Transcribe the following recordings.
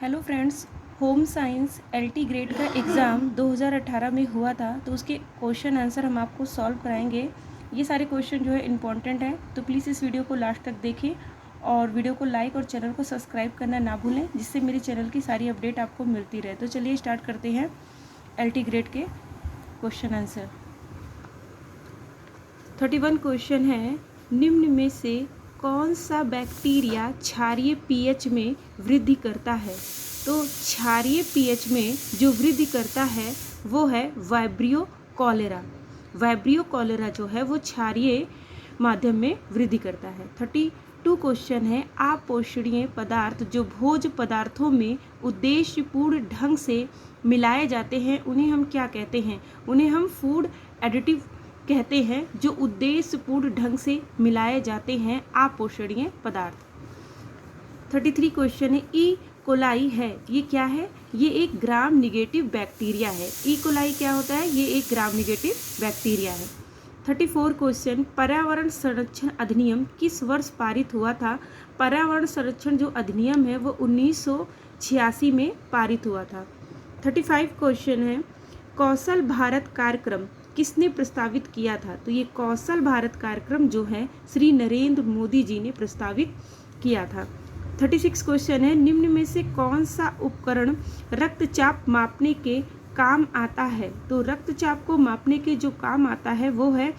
Hello friends, home science LT grade का exam 2018 में हुआ था, तो उसके क्वेश्चन आंसर हम आपको सॉल्व कराएंगे। ये सारे क्वेश्चन जो है इम्पॉर्टेंट हैं, तो प्लीज़ इस वीडियो को लास्ट तक देखें और वीडियो को लाइक और चैनल को सब्सक्राइब करना ना भूलें, जिससे मेरे चैनल की सारी अपडेट आपको मिलती रहे। तो चलिए स्टार्ट करते हैं एलटी ग्रेड के क्वेश्चन आंसर। 31 क्वेश्चन है, निम्न में से कौन सा बैक्टीरिया क्षारीय पीएच में वृद्धि करता है? तो क्षारीय पीएच में जो वृद्धि करता है वो है वाइब्रियो कॉलेरा। वाइब्रियो कॉलेरा जो है वो क्षारीय माध्यम में वृद्धि करता है। 32 क्वेश्चन है, अपोषणीय पदार्थ जो भोज्य पदार्थों में उद्देश्यपूर्ण ढंग से मिलाए जाते हैं उन्हें हम क्या कहते हैं? उन्हें हम फूड एडिटिव कहते हैं, जो उद्देश्यपूर्ण ढंग से मिलाए जाते हैं अपोषणीय पदार्थ। 33 क्वेश्चन है, ई कोलाई है, ये क्या है? ये एक ग्राम निगेटिव बैक्टीरिया है। ई कोलाई क्या होता है? ये एक ग्राम निगेटिव बैक्टीरिया है। 34 क्वेश्चन, पर्यावरण संरक्षण अधिनियम किस वर्ष पारित हुआ था? पर्यावरण संरक्षण जो अधिनियम है वो 1986 में पारित हुआ था। 35 क्वेश्चन है, कौशल भारत कार्यक्रम किसने प्रस्तावित किया था? तो ये कौशल भारत कार्यक्रम जो है श्री नरेंद्र मोदी जी ने प्रस्तावित किया था। 36 क्वेश्चन है, निम्न में से कौन सा उपकरण रक्तचाप मापने के काम आता है? तो रक्तचाप को मापने के जो काम आता है वो है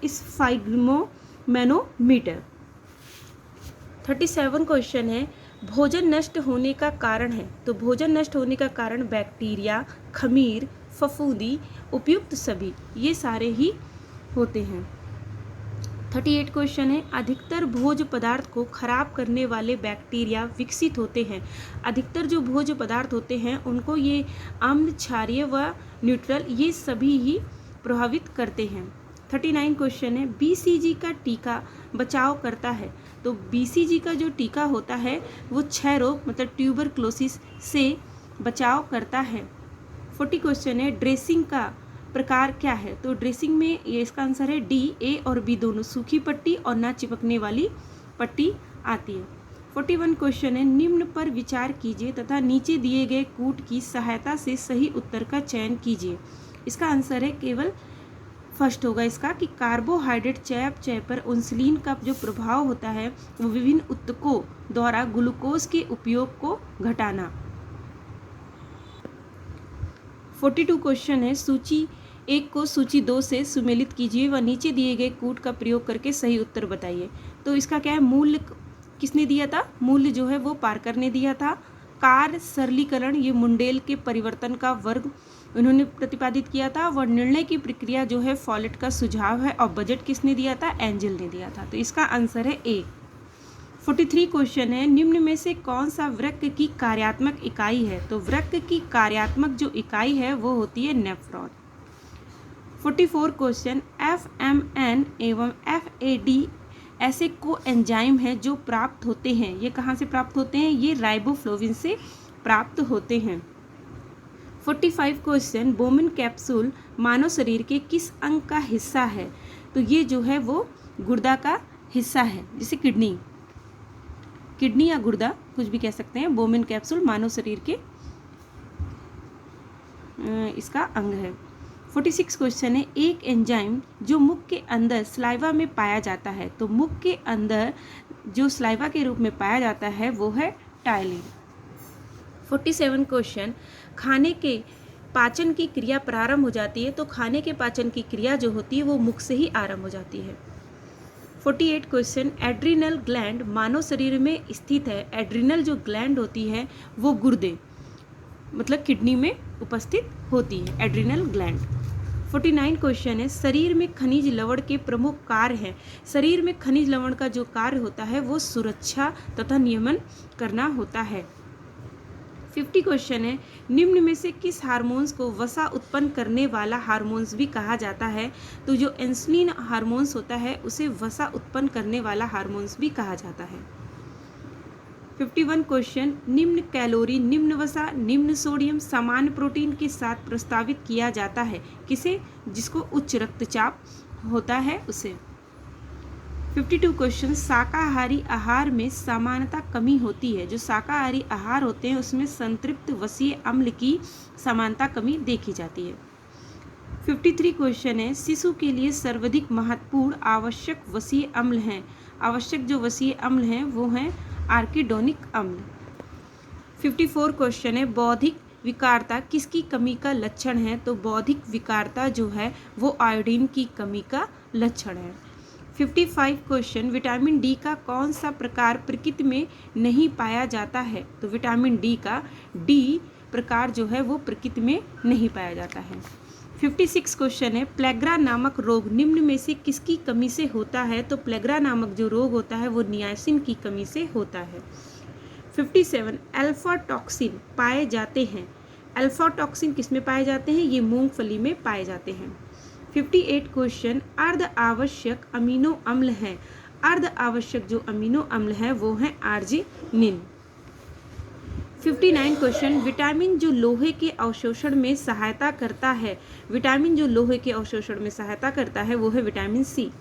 स्फाइग्मोमैनोमीटर। 37 क्वेश्चन है, भोजन नष्ट होने का कारण है? तो भोजन नष्ट होने का कारण बैक्टीरिया, खमीर, फफूंदी, उपयुक्त सभी, ये सारे ही होते हैं। 38 क्वेश्चन है, अधिकतर भोज्य पदार्थ को खराब करने वाले बैक्टीरिया विकसित होते हैं। अधिकतर जो भोज्य पदार्थ होते हैं उनको ये अम्ल, क्षारीय व न्यूट्रल ये सभी ही प्रभावित करते हैं। 39 क्वेश्चन है, बीसीजी का टीका बचाव करता है? तो बीसीजी का जो टीका होता है वो क्षय रोग मतलब ट्यूबरक्लोसिस से बचाव करता है। 40 क्वेश्चन है, ड्रेसिंग का प्रकार क्या है? तो ड्रेसिंग में ये इसका आंसर है डी, ए और बी दोनों, सूखी पट्टी और ना चिपकने वाली पट्टी आती है। 41 क्वेश्चन है, निम्न पर विचार कीजिए तथा नीचे दिए गए कूट की सहायता से सही उत्तर का चयन कीजिए। इसका आंसर है केवल फर्स्ट होगा इसका कि कार्बोहाइड्रेट चयापचय पर इंसुलिन का जो प्रभाव होता है वो विभिन्न ऊतकों द्वारा ग्लूकोज के उपयोग को घटाना। 42 क्वेश्चन है, सूची 1 को सूची 2 से सुमेलित कीजिए व नीचे दिए गए कूट का प्रयोग करके सही उत्तर बताइए। तो इसका क्या है, मूल्य किसने दिया था? मूल्य जो है वो पार्कर ने दिया था। कार्य सरलीकरण ये मुंडेल के परिवर्तन का वर्ग उन्होंने प्रतिपादित किया था। व निर्णय की प्रक्रिया जो है फॉलेट का सुझाव है। और बजट किसने दिया था? एंजल ने दिया था। तो इसका आंसर है ए। 43 क्वेश्चन है, निम्न में से कौन सा वृक्क की कार्यात्मक इकाई है? तो वृक्क की कार्यात्मक जो इकाई है वो होती है नेफ्रॉन। 44 क्वेश्चन, FMN एवं FAD ऐसे को एंजाइम हैं जो प्राप्त होते हैं, ये कहाँ से प्राप्त होते हैं? ये राइबोफ्लोविन से प्राप्त होते हैं। 45 क्वेश्चन, बोमिन कैप्सूल मानव शरीर के किस अंग का हिस्सा है? तो ये जो है वो गुर्दा का हिस्सा है, जैसे किडनी या गुर्दा कुछ भी कह सकते हैं। बोमिन कैप्सूल मानव शरीर के इसका अंग है। 46 क्वेश्चन है, एक एंजाइम जो मुख के अंदर सलाइवा में पाया जाता है? तो मुख के अंदर जो सलाइवा के रूप में पाया जाता है वो है टाइलिन। 47 क्वेश्चन, खाने के पाचन की क्रिया प्रारंभ हो जाती है? तो खाने के पाचन की क्रिया जो होती है वो मुख से ही आरंभ हो जाती है। 48 क्वेश्चन, एड्रिनल ग्लैंड मानव शरीर में स्थित है। एड्रिनल जो ग्लैंड होती है वो गुर्दे मतलब किडनी में उपस्थित होती है, एड्रिनल ग्लैंड। 49 क्वेश्चन है, शरीर में खनिज लवण के प्रमुख कार्य हैं? शरीर में खनिज लवण का जो कार्य होता है वो सुरक्षा तथा नियमन करना होता है। 50 क्वेश्चन है, निम्न में से किस हार्मोन्स को वसा उत्पन्न करने वाला हार्मोन्स भी कहा जाता है? तो जो इंसुलिन हार्मोन्स होता है उसे वसा उत्पन्न करने वाला हार्मोन्स भी कहा जाता है। 51 क्वेश्चन, निम्न कैलोरी, निम्न वसा, निम्न सोडियम, सामान्य प्रोटीन के साथ प्रस्तावित किया जाता है? किसे? जिसको उच्च रक्तचाप होता है उसे। 52 क्वेश्चन, शाकाहारी आहार में सामान्यतः कमी होती है। जो शाकाहारी आहार होते हैं उसमें संतृप्त वसीय अम्ल की समानता कमी देखी जाती है। 53 क्वेश्चन है, शिशु के लिए सर्वाधिक महत्वपूर्ण आवश्यक वसीय अम्ल हैं। आवश्यक जो वसीय अम्ल हैं वो हैं आर्किडोनिक अम्ल। 54 क्वेश्चन है, बौद्धिक विकारता किसकी कमी का लक्षण है। तो बौद्धिक विकारता जो है वो आयोडीन की कमी का लक्षण है। 55 क्वेश्चन, विटामिन डी का कौन सा प्रकार प्रकृति में नहीं पाया जाता है। तो विटामिन डी का डी प्रकार जो है वो प्रकृति में नहीं पाया जाता है। 56 क्वेश्चन है, प्लेग्रा नामक रोग निम्न में से किसकी कमी से होता है। तो प्लेग्रा नामक जो रोग होता है वो नियासिन की कमी से होता है। 57, अल्फा टॉक्सिन पाए जाते हैं। अल्फा टॉक्सिन किस में पाए जाते हैं, ये मूंगफली में पाए जाते हैं। 58 क्वेश्चन, अर्ध आवश्यक अमीनो अम्ल हैं। अर्ध आवश्यक जो अमीनो अम्ल है वो है आर्जिनिन। 59 क्वेश्चन, विटामिन जो लोहे के अवशोषण में सहायता करता है। विटामिन जो लोहे के अवशोषण में सहायता करता है वो है विटामिन सी।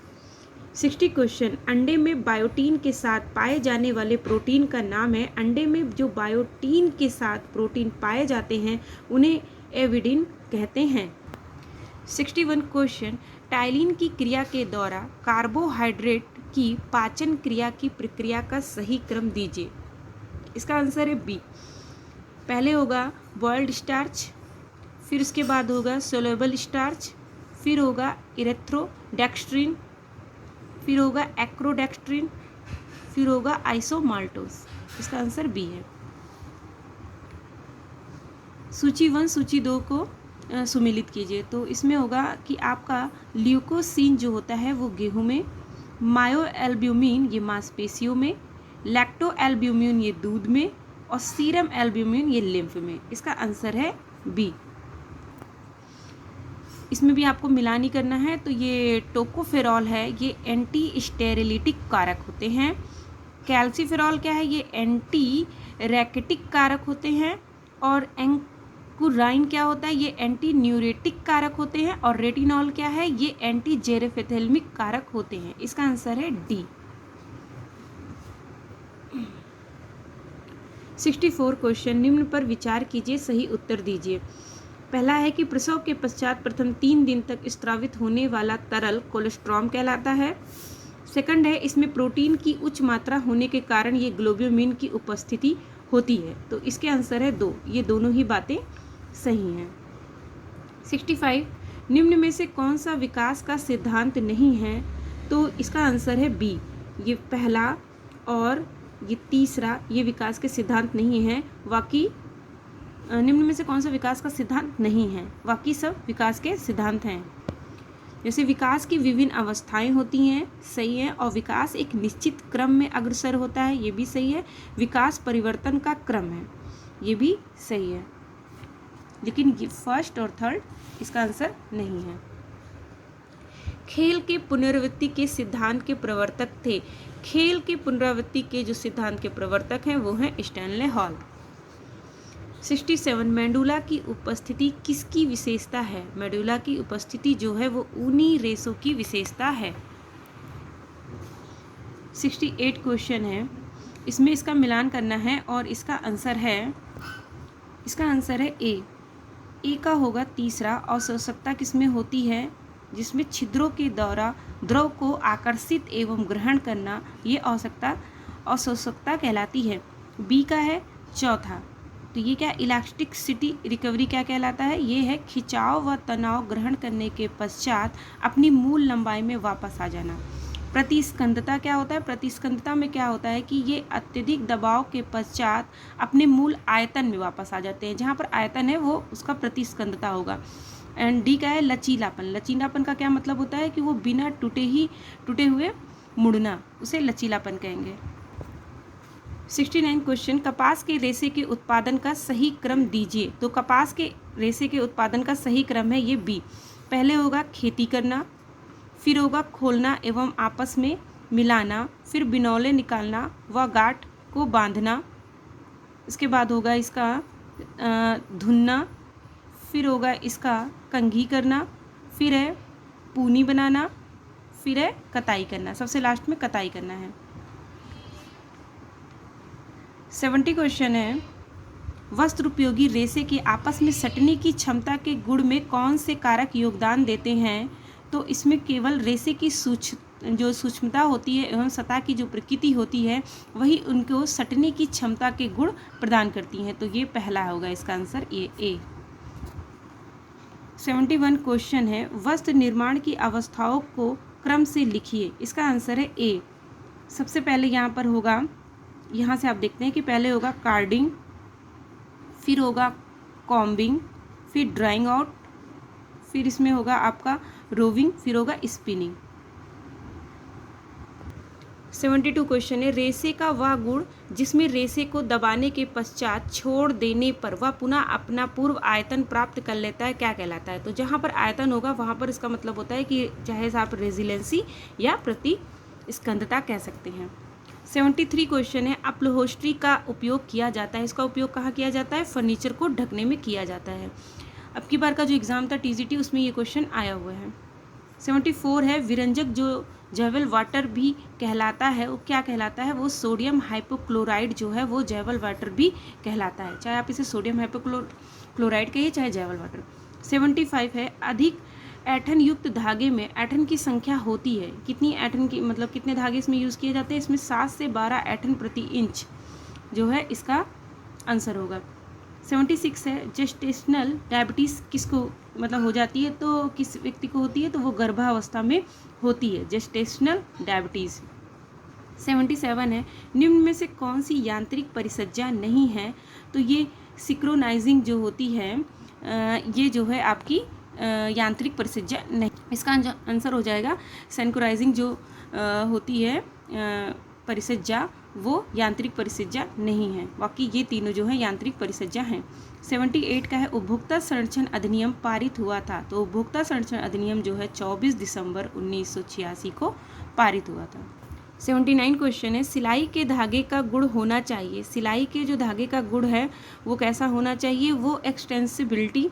60 क्वेश्चन, अंडे में बायोटीन के साथ पाए जाने वाले प्रोटीन का नाम है। अंडे में जो बायोटीन के साथ प्रोटीन पाए जाते हैं उन्हें एविडिन कहते हैं। 61 क्वेश्चन, टाइलिन की क्रिया के द्वारा कार्बोहाइड्रेट की पाचन क्रिया की प्रक्रिया का सही क्रम दीजिए। इसका आंसर है बी। पहले होगा बॉइल्ड स्टार्च, फिर उसके बाद होगा सोल्यूबल स्टार्च, फिर होगा इरेथ्रोडेक्स्ट्रिन, फिर होगा एक्रोडेक्स्ट्रिन, फिर होगा आइसोमाल्टोस। इसका आंसर बी है। सूची 1 सूची 2 को सुमेलित कीजिए। तो इसमें होगा कि आपका ल्यूकोसिन जो होता है वो गेहूं में, मायो एल्ब्यूमिन ये मांसपेशियों में, लैक्टो एल्ब्यूमिन ये दूध में, और सीरम एल्ब्यूमिन ये लिम्फ में। इसका आंसर है बी। इसमें भी आपको मिलान ही करना है। तो ये टोकोफेरॉल है, ये एंटी स्टेरिलिटिक कारक होते हैं। कैल्सीफेरॉल क्या है, ये एंटी रैकेटिक कारक होते हैं। और एंकुराइन क्या होता है, ये एंटी न्यूरेटिक कारक होते हैं। और रेटिनॉल क्या है, ये एंटी जेरेफेथेल्मिक कारक होते हैं। इसका आंसर है डी। 64 क्वेश्चन, निम्न पर विचार कीजिए, सही उत्तर दीजिए। पहला है कि प्रसव के पश्चात प्रथम 3 दिन तक स्त्रावित होने वाला तरल कोलेस्ट्रॉम कहलाता है। सेकंड है, इसमें प्रोटीन की उच्च मात्रा होने के कारण ये ग्लोब्यूमिन की उपस्थिति होती है। तो इसके आंसर है 2। ये दोनों ही बातें सही हैं। 65, निम्न में से कौन सा विकास का सिद्धांत नहीं है। तो इसका आंसर है बी। ये पहला और ये तीसरा ये विकास के सिद्धांत नहीं है। बाकी निम्न में से कौन सा विकास का सिद्धांत नहीं है, बाकी सब विकास के सिद्धांत हैं। जैसे विकास की विभिन्न अवस्थाएं होती हैं, सही है। और विकास एक निश्चित क्रम में अग्रसर होता है, ये भी सही है। विकास परिवर्तन का क्रम है, ये भी सही है। लेकिन ये फर्स्ट और थर्ड इसका आंसर नहीं है। खेल के पुनरावृत्ति के सिद्धांत के प्रवर्तक थे। खेल के पुनरावृत्ति के जो सिद्धांत के प्रवर्तक हैं वो हैं स्टैनले हॉल। 67, मेडुला की उपस्थिति किसकी विशेषता है। मेडुला की उपस्थिति जो है वो ऊनी रेशों की विशेषता है। 68 क्वेश्चन है, इसमें इसका मिलान करना है और इसका आंसर है ए। ए का होगा तीसरा। अवशोषकता किसमें होती है, जिसमें छिद्रों के द्वारा द्रव को आकर्षित एवं ग्रहण करना, ये अवशोषकता कहलाती है। बी का है चौथा। तो ये क्या, इलास्टिसिटी रिकवरी क्या कहलाता है, ये है खिंचाव व तनाव ग्रहण करने के पश्चात अपनी मूल लंबाई में वापस आ जाना। प्रतिस्कंदता क्या होता है, प्रतिस्कंदता में क्या होता है कि ये अत्यधिक दबाव के पश्चात अपने मूल आयतन में वापस आ जाते हैं। जहाँ पर आयतन है वो उसका प्रतिस्कंदता होगा। एंड डी का है लचीलापन। लचीलापन का क्या मतलब होता है कि वो बिना टूटे हुए मुड़ना, उसे लचीलापन कहेंगे। 69 क्वेश्चन, कपास के रेशे के उत्पादन का सही क्रम दीजिए। तो कपास के रेशे के उत्पादन का सही क्रम है ये बी। पहले होगा खेती करना, फिर होगा खोलना एवं आपस में मिलाना, फिर बिनौले निकालना व गांठ को बांधना, इसके बाद होगा इसका धुनना, फिर होगा इसका कंघी करना, फिर है पूनी बनाना, फिर है कताई करना, सबसे लास्ट में कताई करना है। 70 क्वेश्चन है, वस्त्र उपयोगी रेशे के आपस में सटने की क्षमता के गुण में कौन से कारक योगदान देते हैं? तो इसमें केवल रेशे की जो सूक्ष्मता होती है एवं सतह की जो प्रकृति होती है वही उनको सटने की क्षमता के गुण प्रदान करती हैं। तो ये पहला होगा इसका आंसर, ये ए। 71 क्वेश्चन है, वस्त्र निर्माण की अवस्थाओं को क्रम से लिखिए। इसका आंसर है ए। सबसे पहले यहाँ पर होगा, यहाँ से आप देखते हैं कि पहले होगा कार्डिंग, फिर होगा कॉम्बिंग, फिर ड्राइंग आउट, फिर इसमें होगा आपका रोविंग, फिर होगा स्पिनिंग। 72 क्वेश्चन है, रेशे का वह गुण जिसमें रेशे को दबाने के पश्चात छोड़ देने पर वह पुनः अपना पूर्व आयतन प्राप्त कर लेता है, क्या कहलाता है? तो जहाँ पर आयतन होगा वहाँ पर इसका मतलब होता है कि चाहे आप रेजिलेंसी या प्रतिस्कंदता कह सकते हैं। 73 क्वेश्चन है, अपहोल्स्ट्री का उपयोग किया जाता है। इसका उपयोग कहाँ किया जाता है? फर्नीचर को ढकने में किया जाता है। अब की बार का जो एग्जाम था टीजीटी, उसमें ये क्वेश्चन आया हुआ है। 74 है, विरंजक जो जैवल वाटर भी कहलाता है, वो क्या कहलाता है? वो सोडियम हाइपोक्लोराइड जो है वो जैवल वाटर भी कहलाता है, चाहे आप इसे सोडियम हाइपोक्लोराइड कहिए चाहे जैवल वाटर। 75 है, अधिक ऐंठन युक्त धागे में ऐंठन की संख्या होती है। कितनी ऐंठन की, मतलब कितने धागे इसमें यूज़ किए जाते हैं? इसमें 7 से 12 ऐंठन प्रति इंच जो है इसका आंसर होगा। 76 है, जेस्टेशनल डायबिटीज़ किसको मतलब हो जाती है? तो किस व्यक्ति को होती है? तो वो गर्भावस्था में होती है, जेस्टेशनल डायबिटीज़। 77 है, निम्न में से कौन सी यांत्रिक परिसज्जा नहीं है? तो ये सिक्रोनाइजिंग जो होती है ये जो है आपकी यांत्रिक परिसज्जा नहीं। इसका आंसर हो जाएगा सिंक्रोनाइजिंग जो होती है परिसज्जा, वो यांत्रिक परिसज्जा नहीं है। बाकी ये तीनों जो है यांत्रिक परिसज्जा हैं। 78 का है, उपभोक्ता संरक्षण अधिनियम पारित हुआ था। तो उपभोक्ता संरक्षण अधिनियम जो है 24 दिसंबर 1986 को पारित हुआ था। 79 क्वेश्चन है, सिलाई के धागे का गुण होना चाहिए। सिलाई के जो धागे का गुण है वो कैसा होना चाहिए? वो एक्सटेंसिबिलिटी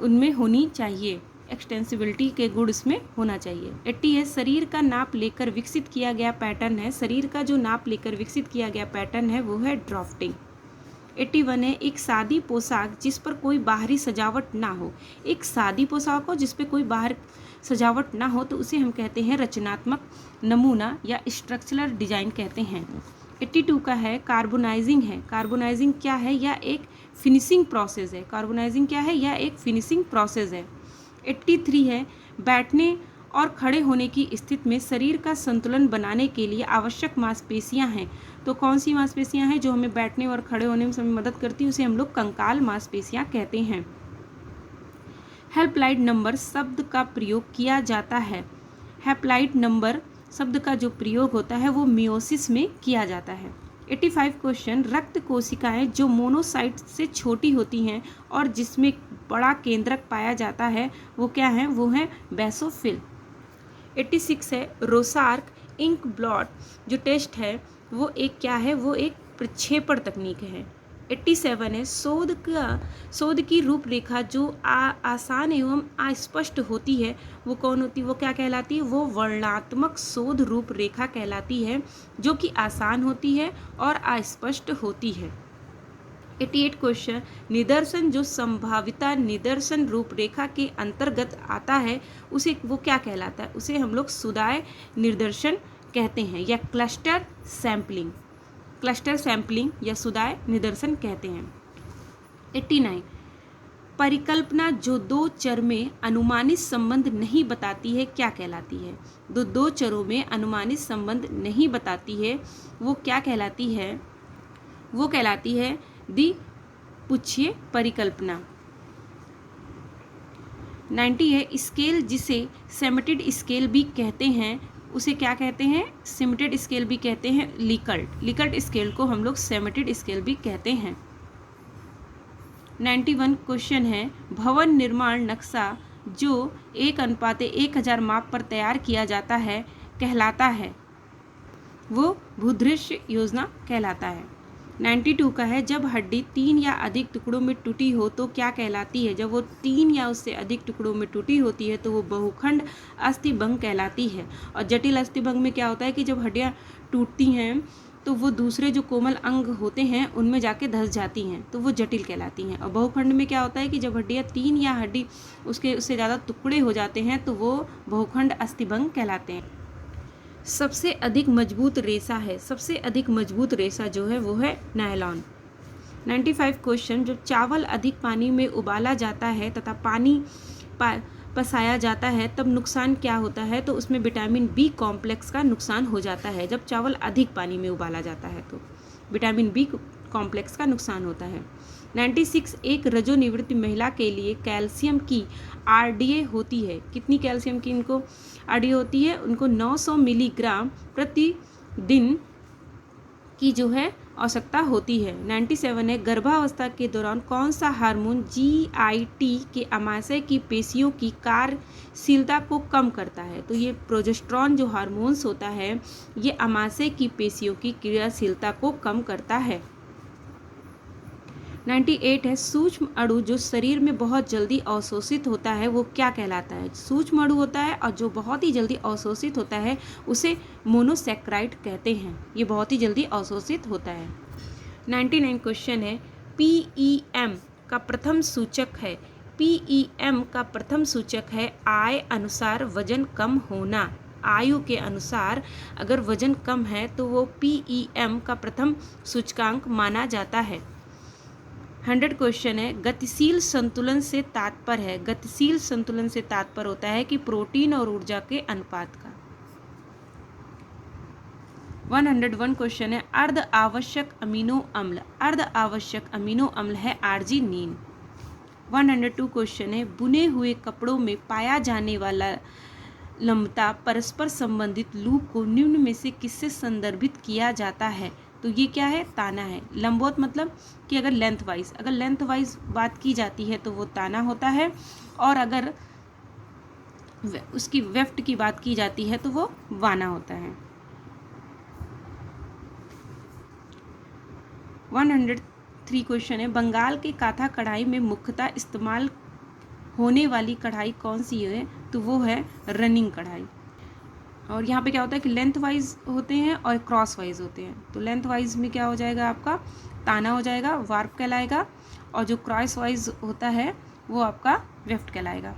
उनमें होनी चाहिए, एक्सटेंसिबिलिटी के गुण इसमें होना चाहिए। 80 है, शरीर का नाप लेकर विकसित किया गया पैटर्न है। शरीर का जो नाप लेकर विकसित किया गया पैटर्न है वो है ड्राफ्टिंग। 81 है, एक सादी पोशाक जिस पर कोई बाहरी सजावट ना हो। एक सादी पोशाक हो जिस पर कोई बाहर सजावट ना हो तो उसे हम कहते हैं रचनात्मक नमूना या स्ट्रक्चरल डिजाइन कहते हैं। 82 का है, कार्बोनाइजिंग है। कार्बोनाइजिंग क्या है? या एक फिनिशिंग प्रोसेस है। कार्बोनाइजिंग क्या है? या एक फिनिशिंग प्रोसेस है। 83 है, बैठने और खड़े होने की स्थिति में शरीर का संतुलन बनाने के लिए आवश्यक मांसपेशियां हैं। तो कौन सी मांसपेशियां हैं जो हमें बैठने और खड़े होने में समय मदद करती है? उसे हम लोग कंकाल मांसपेशियां कहते हैं। हेल्पलाइन नंबर शब्द का प्रयोग किया जाता है। हेल्पलाइन नंबर शब्द का जो प्रयोग होता है वो मियोसिस में किया जाता है। 85 क्वेश्चन, रक्त कोशिकाएं जो मोनोसाइट से छोटी होती हैं और जिसमें बड़ा केंद्रक पाया जाता है वो क्या है? वो है बेसोफिल। 86 है, रोसार्क इंक ब्लॉट जो टेस्ट है वो एक क्या है? वो एक प्रक्षेपण तकनीक है। 87 है, शोध की रूपरेखा जो आसान एवं अस्पष्ट होती है वो कौन होती है? वो क्या कहलाती है? वो वर्णनात्मक शोध रूपरेखा कहलाती है जो कि आसान होती है और अस्पष्ट होती है। 88 क्वेश्चन, निदर्शन जो संभाविता निदर्शन रूपरेखा के अंतर्गत आता है उसे वो क्या कहलाता है? उसे हम लोग सुदाय निदर्शन कहते हैं या क्लस्टर सैंपलिंग या सुदाय निदर्शन कहते हैं। 89, परिकल्पना जो दो चर में अनुमानित संबंध नहीं बताती है क्या कहलाती है? दो चरों में अनुमानित संबंध नहीं बताती है वो क्या कहलाती है? वो कहलाती है द्विपुच्छीय परिकल्पना। 90 है, स्केल जिसे सेमेटेड स्केल भी कहते हैं उसे क्या कहते हैं? सिमेटेड स्केल भी कहते हैं। लिकल्ट स्केल को हम लोग सेमेटेड स्केल भी कहते हैं। 91 क्वेश्चन है, भवन निर्माण नक्शा जो 1:1000 माप पर तैयार किया जाता है कहलाता है? वो भूदृश्य योजना कहलाता है। 92 का है, जब हड्डी 3 या अधिक टुकड़ों में टूटी हो तो क्या कहलाती है? जब वो 3 या उससे अधिक टुकड़ों में टूटी होती है तो वो बहुखंड अस्थिभंग कहलाती है। और जटिल अस्थिभंग में क्या होता है कि जब हड्डियाँ टूटती हैं तो वो दूसरे जो कोमल अंग होते हैं उनमें जाके धंस जाती हैं, तो वो जटिल कहलाती हैं। और बहुखंड में क्या होता है कि जब हड्डियाँ 3 या हड्डी उससे ज़्यादा टुकड़े हो जाते हैं तो वो बहुखंड अस्थिभंग कहलाते हैं। सबसे अधिक मजबूत रेशा है, सबसे अधिक मजबूत रेशा जो है वो है नायलॉन। 95 क्वेश्चन, जब चावल अधिक पानी में उबाला जाता है तथा पानी पसाया जाता है तब नुकसान क्या होता है? तो उसमें विटामिन बी कॉम्प्लेक्स का नुकसान हो जाता है। जब चावल अधिक पानी में उबाला जाता है तो विटामिन बी कॉम्प्लेक्स का नुकसान होता है। 96, एक रजोनिवृत्त महिला के लिए कैल्शियम की आरडीए होती है। कितनी कैल्शियम की इनको आरडीए होती है? उनको 900 मिलीग्राम प्रतिदिन की जो है आवश्यकता होती है। 97 है, गर्भावस्था के दौरान कौन सा हार्मोन जीआईटी के अमाशय की पेशियों की कार्यशीलता को कम करता है? तो ये प्रोजेस्टेरॉन जो हार्मोन्स होता है ये अमाशय की पेशियों की क्रियाशीलता को कम करता है। 98 है, सूक्ष्म अणु जो शरीर में बहुत जल्दी अवशोषित होता है वो क्या कहलाता है? सूक्ष्म अणु होता है और जो बहुत ही जल्दी अवशोषित होता है उसे मोनोसैकेराइड कहते हैं। ये बहुत ही जल्दी अवशोषित होता है। 99 क्वेश्चन है, पीईएम का प्रथम सूचक है। पीईएम का प्रथम सूचक है आय अनुसार वजन कम होना। आयु के अनुसार अगर वजन कम है तो वो पीईएम का प्रथम सूचकांक माना जाता है। 100 क्वेश्चन है, गतिशील संतुलन से तात्पर्य है। गतिशील संतुलन से तात्पर्य होता है कि प्रोटीन और ऊर्जा के अनुपात का। 101 क्वेश्चन है, अर्ध आवश्यक अमीनो अम्ल। अर्ध आवश्यक अमीनो अम्ल है आर्जिनिन। 102 क्वेश्चन है, बुने हुए कपड़ों में पाया जाने वाला लंबता परस्पर संबंधित लूप को निम्न में से किससे संदर्भित किया जाता है? तो ये क्या है? ताना है। लंबवत मतलब कि अगर लेंथ वाइज बात की जाती है तो वो ताना होता है, और अगर उसकी वेफ्ट की बात की जाती है तो वो वाना होता है। 103 क्वेश्चन है, बंगाल के काथा कढ़ाई में मुख्यतः इस्तेमाल होने वाली कढ़ाई कौन सी है? तो वो है रनिंग कढ़ाई। और यहाँ पे क्या होता है कि लेंथ वाइज होते हैं और क्रॉस वाइज होते हैं। तो लेंथ वाइज में क्या हो जाएगा आपका? ताना हो जाएगा, वार्प कहलाएगा, और जो क्रॉस वाइज होता है वो आपका वेफ्ट कहलाएगा।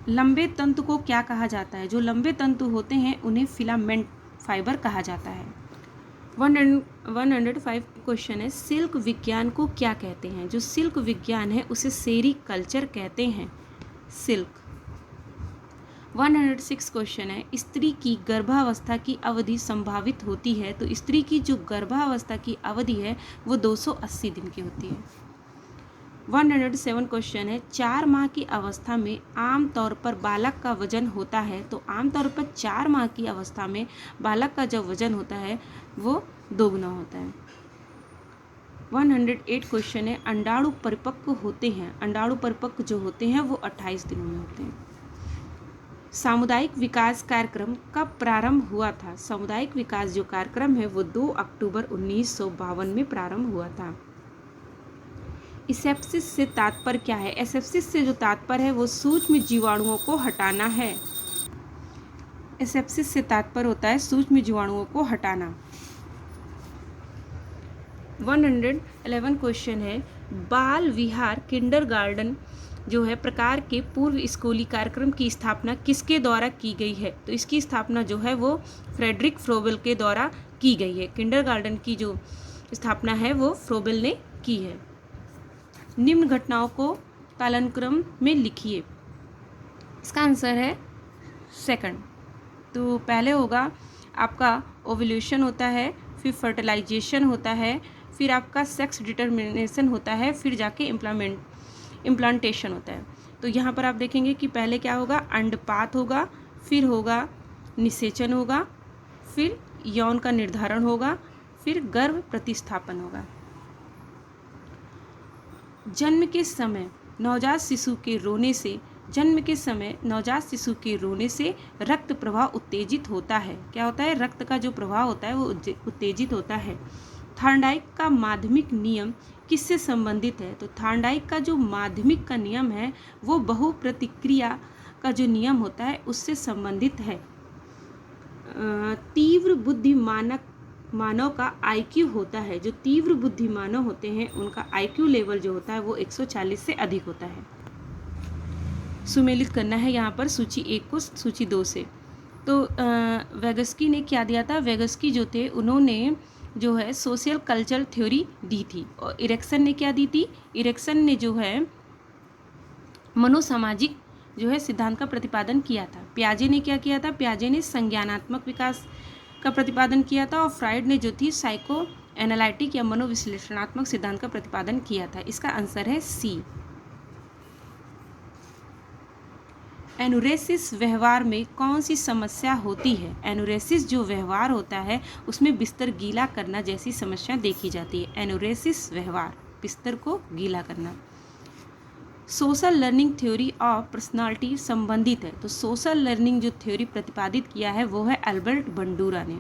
लंबे तंतु को क्या कहा जाता है? जो लंबे तंतु होते हैं उन्हें फिलामेंट फाइबर कहा जाता है। 105 क्वेश्चन है, सिल्क विज्ञान को क्या कहते हैं? जो सिल्क विज्ञान है उसे सेरीकल्चर कहते हैं। सिल्क। 106 क्वेश्चन है, स्त्री की गर्भावस्था की अवधि संभावित होती है। तो स्त्री की जो गर्भावस्था की अवधि है वो 280 दिन की होती है। 107 क्वेश्चन है, 4 माह की अवस्था में आमतौर पर बालक का वजन होता है। तो आमतौर पर 4 माह की अवस्था में बालक का जो वजन होता है वो दोगुना होता है। 108 क्वेश्चन है, अंडाणु परिपक्व होते हैं। अंडाणु परिपक्व जो होते हैं वो 28 दिनों में होते हैं। सामुदायिक विकास कार्यक्रम कब प्रारंभ हुआ था? सामुदायिक विकास जो कार्यक्रम है वो 2 अक्टूबर 1952 में प्रारंभ हुआ था। एसेप्सिस से तात्पर्य क्या है? एसेप्सिस से जो तात्पर्य है वो सूक्ष्म जीवाणुओं को हटाना है। एसेप्सिस से तात्पर्य होता है सूक्ष्म जीवाणुओं को हटाना। 111 क्वेश्चन है, बाल विहार किंडरगार्टन जो है प्रकार के पूर्व स्कूली कार्यक्रम की स्थापना किसके द्वारा की गई है? तो इसकी स्थापना जो है वो फ्रेडरिक फ्रोबेल के द्वारा की गई है। किंडरगार्टन की जो स्थापना है वो फ्रोबेल ने की है। निम्न घटनाओं को कालानुक्रम में लिखिए। इसका आंसर है सेकंड। तो पहले होगा आपका ओव्यूलेशन होता है, फिर फर्टिलाइजेशन होता है, फिर आपका सेक्स डिटर्मिनेशन होता है, फिर जाके इम्प्लांटेशन होता है। तो यहाँ पर आप देखेंगे कि पहले क्या होगा? अंडपात होगा, फिर होगा निषेचन होगा, फिर यौन का निर्धारण होगा, फिर गर्भ प्रतिस्थापन होगा। जन्म के समय नवजात शिशु के रोने से जन्म के समय नवजात शिशु के रोने से रक्त प्रवाह उत्तेजित होता है। क्या होता है? रक्त का जो प्रवाह होता है वो उत्तेजित होता है। थॉर्नडाइक का माध्यमिक नियम किससे संबंधित है? तो थॉर्नडाइक का जो माध्यमिक का नियम है वो बहुप्रतिक्रिया का जो नियम होता है उससे संबंधित है। तीव्र बुद्धि मानव का आईक्यू होता है, जो तीव्र बुद्धि मानव होते हैं उनका आईक्यू लेवल जो होता है वो 140 से अधिक होता है। सुमेलित करना है यहाँ पर सूची 1 को सूची 2 से। तो वेगस्की ने क्या दिया था? वेगस्की जो थे उन्होंने जो है सोशल कल्चरल थ्योरी दी थी, और इरिक्सन ने क्या दी थी? इरिक्सन ने जो है मनोसामाजिक जो है सिद्धांत का प्रतिपादन किया था। पियाजे ने क्या किया था? पियाजे ने संज्ञानात्मक विकास का प्रतिपादन किया था, और फ्राइड ने जो थी साइको एनालिटिक या मनोविश्लेषणात्मक सिद्धांत का प्रतिपादन किया था। इसका आंसर है सी। एनुरेसिस व्यवहार में कौन सी समस्या होती है? एनुरेसिस जो व्यवहार होता है उसमें बिस्तर गीला करना जैसी समस्या देखी जाती है। एनुरेसिस व्यवहार, बिस्तर को गीला करना। Social learning theory of personality संबंधित है। तो सोशल लर्निंग जो थ्योरी प्रतिपादित किया है वो है अल्बर्ट बंडूरा ने।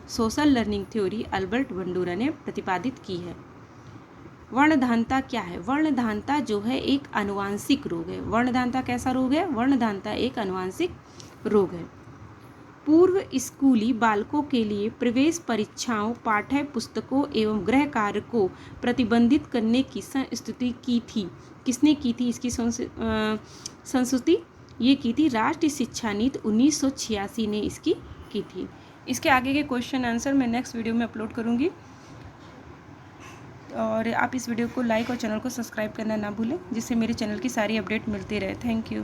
Social learning theory Albert Bandura ने प्रतिपादित की है। वर्णधानता क्या है? वर्णधानता जो है एक आनुवांशिक रोग है। वर्णधानता कैसा रोग है? वर्णधानता एक आनुवांशिक रोग है। पूर्व स्कूली बालकों के लिए प्रवेश परीक्षाओं, पाठ्य पुस्तकों एवं गृह कार्य को प्रतिबंधित करने की संस्तुति की थी। किसने की थी इसकी संस्तुति? ये की थी राष्ट्रीय शिक्षा नीति 1986 ने इसकी की थी। इसके आगे के क्वेश्चन आंसर मैं नेक्स्ट वीडियो में अपलोड करूँगी, और आप इस वीडियो को लाइक और चैनल को सब्सक्राइब करना ना भूलें, जिससे मेरे चैनल की सारी अपडेट मिलती रहे। Thank you.